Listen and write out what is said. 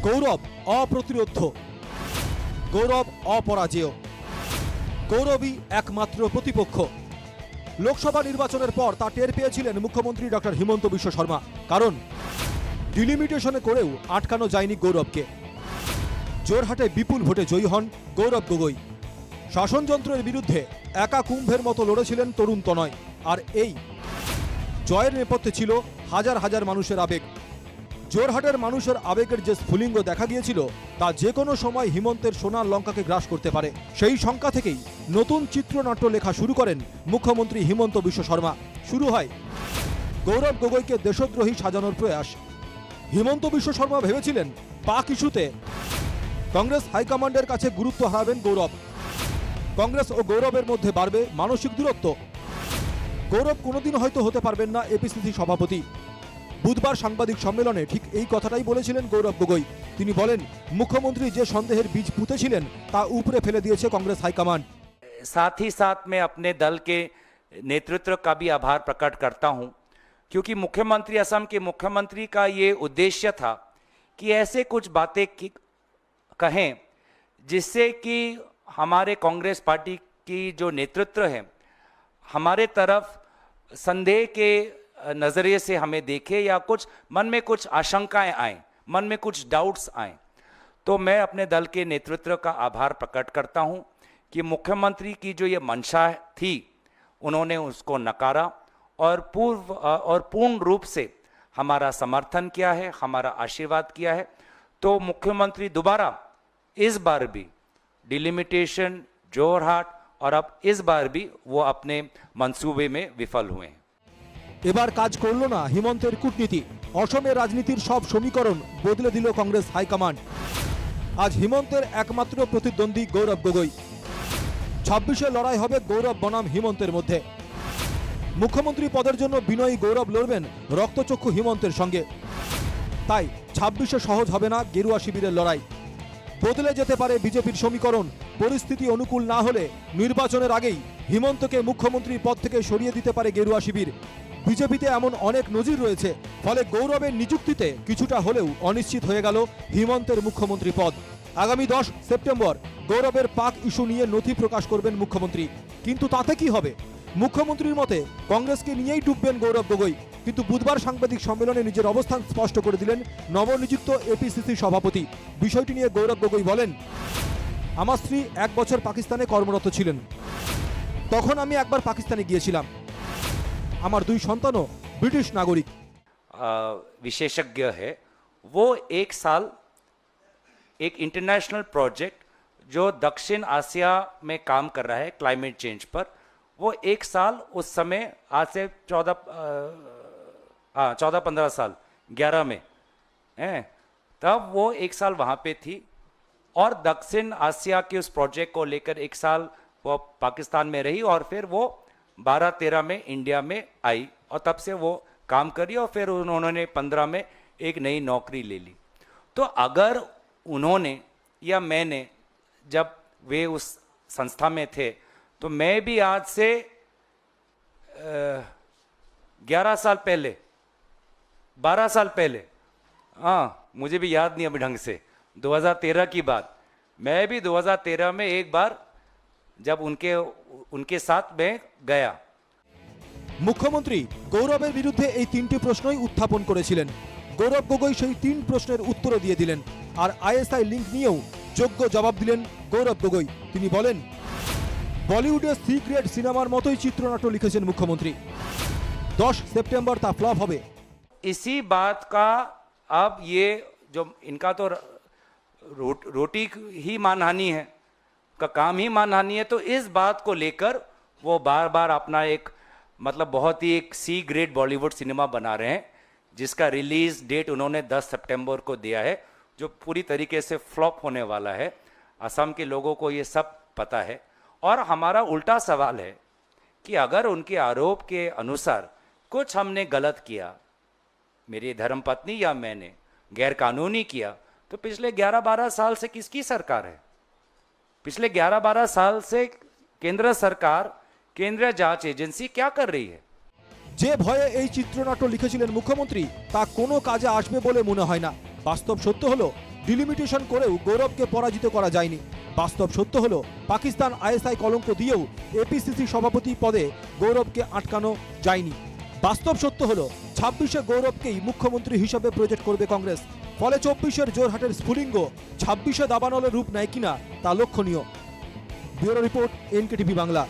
গৌরব অপ্রতিরোধ্য, গৌরব অপরাজেয়, গৌরবই একমাত্র প্রতিপক্ষ। লোকসভা নির্বাচনের পর তা টের পেয়েছিলেন মুখ্যমন্ত্রী ডক্টর হিমন্ত বিশ্ব শর্মা। কারণ ডিলিমিটেশনে করেও আটকানো যায়নি গৌরবকে। জোরহাটে বিপুল ভোটে জয়ী হন গৌরব গগৈ। শাসনযন্ত্রের বিরুদ্ধে একা কুম্ভের মতো লড়েছিলেন তরুণ তনয়। আর এই জয়ের নেপথ্যে ছিল হাজার হাজার মানুষের আবেগ। জোরহাটের মানুষের আবেগের যে স্ফুলিঙ্গ দেখা গিয়েছিল তা যে কোনো সময় হিমন্তের সোনার লঙ্কাকে গ্রাস করতে পারে। সেই শঙ্কা থেকেই নতুন চিত্রনাট্য লেখা শুরু করেন মুখ্যমন্ত্রী হিমন্ত বিশ্ব শর্মা। শুরু হয় গৌরব গগৈকে দেশদ্রোহী সাজানোর প্রয়াস। হিমন্ত বিশ্ব শর্মা ভেবেছিলেন পাক ইস্যুতে কংগ্রেস হাইকমান্ডের কাছে গুরুত্ব হারাবেন গৌরব। কংগ্রেস ও গৌরবের মধ্যে বাড়বে মানসিক দূরত্ব। গৌরব কোনোদিন হয়তো হতে পারবেন না এপিসিসি সভাপতি। বুধবার সাংবাদিক সম্মেলনে ঠিক এই কথাটাই বলেছিলেন গৌরব গগৈ। তিনি বলেন, মুখ্যমন্ত্রী যে সন্দেহের বীজ পুঁতেছিলেন তা উপরে ফেলে দিয়েছে কংগ্রেস হাইকমান্ড। साथ ही साथ मैं अपने दल के नेतृत्व का भी आभार प्रकट करता हूं, क्योंकि मुख्यमंत्री असम के मुख्यमंत्री का ये उद्देश्य था कि ऐसे कुछ बातें कहें जिससे कि हमारे कांग्रेस पार्टी की जो नेतृत्व है हमारे तरफ संदेह के नज़रिए से हमें देखे, या कुछ मन में कुछ आशंकाएं आए, मन में कुछ डाउट्स आए। तो मैं अपने दल के नेतृत्व का आभार प्रकट करता हूं कि मुख्यमंत्री की जो ये मंशा थी उन्होंने उसको नकारा और पूर्ण रूप से हमारा समर्थन किया है, हमारा आशीर्वाद किया है। तो मुख्यमंत्री दोबारा इस बार भी डिलिमिटेशन, जोरहाट और अब इस बार भी वो अपने मंसूबे में विफल हुए हैं। এবার কাজ করল না হিমন্তের কূটনীতি। অসমের রাজনীতির সব সমীকরণ বদলে দিল কংগ্রেস হাইকমান্ড। আজ হিমন্তের একমাত্র প্রতিদ্বন্দ্বী গৌরব গগৈ। 26-এ লড়াই হবে গৌরব বনাম হিমন্তের মধ্যে। মুখ্যমন্ত্রী পদের জন্য বিনয়ী গৌরব লড়বেন রক্তচক্ষু হিমন্তের সঙ্গে। তাই 26-এ সহজ হবে না গেরুয়া শিবিরের লড়াই। বদলে যেতে পারে বিজেপির সমীকরণ। পরিস্থিতি অনুকূল না হলে নির্বাচনের আগেই হিমন্তকে মুখ্যমন্ত্রীর পদ থেকে সরিয়ে দিতে পারে গেরুয়া শিবির। বিজেপিতে এমন অনেক নজির রয়েছে। ফলে গৌরবের নিযুক্তিতে কিছুটা হলেও অনিশ্চিত হয়ে গেল হিমন্তের মুখ্যমন্ত্রী পদ। আগামী 10 সেপ্টেম্বর গৌরবের পাক ইস্যু নিয়ে নথি প্রকাশ করবেন মুখ্যমন্ত্রী। কিন্তু তাতে কি হবে? মুখ্যমন্ত্রীর মতে কংগ্রেসকে নিয়েই ডুববেন গৌরব গগৈ। কিন্তু বুধবার সাংবাদিক সম্মেলনে নিজের অবস্থান স্পষ্ট করে দিলেন নবনিযুক্ত এপিসিসি সভাপতি। বিষয়টি নিয়ে গৌরব গগৈ বলেন, আমার স্ত্রী 1 বছর পাকিস্তানে কর্মরত ছিলেন। তখন আমি একবার পাকিস্তানে গিয়েছিলাম। আমার 2 সন্তানও ব্রিটিশ নাগরিক। विशेषज्ञ है वो 1 साल एक इंटरनेशनल प्रोजेक्ट जो दक्षिण आसिया में काम कर रहा है क्लाइमेट चेंज पर, वो 1 साल उस समय आज से 14-15 साल 11 में हैं, तब वो 1 साल वहाँ पे थी और दक्षिण आसिया के उस प्रोजेक्ट को लेकर 1 साल वो पाकिस्तान में रही और फिर वो 12-13 में इंडिया में आई और तब से वो काम करी और फिर उन्होंने 15 में एक नई नौकरी ले ली। तो अगर उन्होंने या मैंने, जब वे उस संस्था में थे, तो मैं भी आज से 11 साल पहले, 12 साल पहले, हाँ मुझे भी याद नहीं अभी ढंग से, 2013 की बात, मैं भी 2013 में एक बार जब उनके साथ में गया। মুখ্যমন্ত্রী গৌরবের বিরুদ্ধে এই 3টি প্রশ্নই উত্থাপন করেছিলেন। গৌরব গগৈ সেই 3 প্রশ্নের উত্তরও দিয়ে দিলেন। আর আইএসআই লিঙ্ক নিয়েও যোগ্য জবাব দিলেন গৌরব গগৈ। তিনি বলেন, বলিউডের সি গ্রেড সিনেমার মতোই চিত্রনাট্য লিখেছেন মুখ্যমন্ত্রী। 10 সেপ্টেম্বর তা ফ্লপ হবে। इसी बात का अब ये जो इनका तो रोटी ही मानहानि है, का काम ही मानहानि है, तो इस बात को लेकर वो बार बार अपना एक मतलब बहुत ही एक सी ग्रेड बॉलीवुड सिनेमा बना रहे हैं, जिसका रिलीज डेट उन्होंने 10 सितंबर को दिया है, जो पूरी तरीके से फ्लॉप होने वाला है। असम के लोगों को ये सब पता है। और हमारा उल्टा सवाल है कि अगर उनके आरोप के अनुसार कुछ हमने गलत किया, मेरी धर्मपत्नी या मैंने गैर कानूनी किया, तो पिछले 11-12 साल से किसकी सरकार है? पिछले 11-12 साल से केंद्र सरकार, केंद्रीय जांच एजेंसी क्या कर रही है? যে ভয়ে এই চিত্রনাট্য লিখেছিলেন মুখ্যমন্ত্রী তা কোনো কাজে আসবে বলে মনে হয় না। বাস্তব সত্য হলো ডিলিমিটেশন করেও গৌরবকে পরাজিত করা যায়নি। বাস্তব সত্য হলো পাকিস্তান আইএসআই কলঙ্ক দিয়েও এপিসিসি সভাপতি পদে গৌরবকে আটকানো যায়নি। বাস্তব সত্য হলো 26-এ গৌরবকেই মুখ্যমন্ত্রী হিসেবে প্রজেক্ট করবে কংগ্রেস। ফলে 24-এর জোরহাটের স্ফুলিঙ্গ 26-এ দাবানলের রূপ নেয় কিনা তা লক্ষণীয়। Bureau report, NKTV Bangla.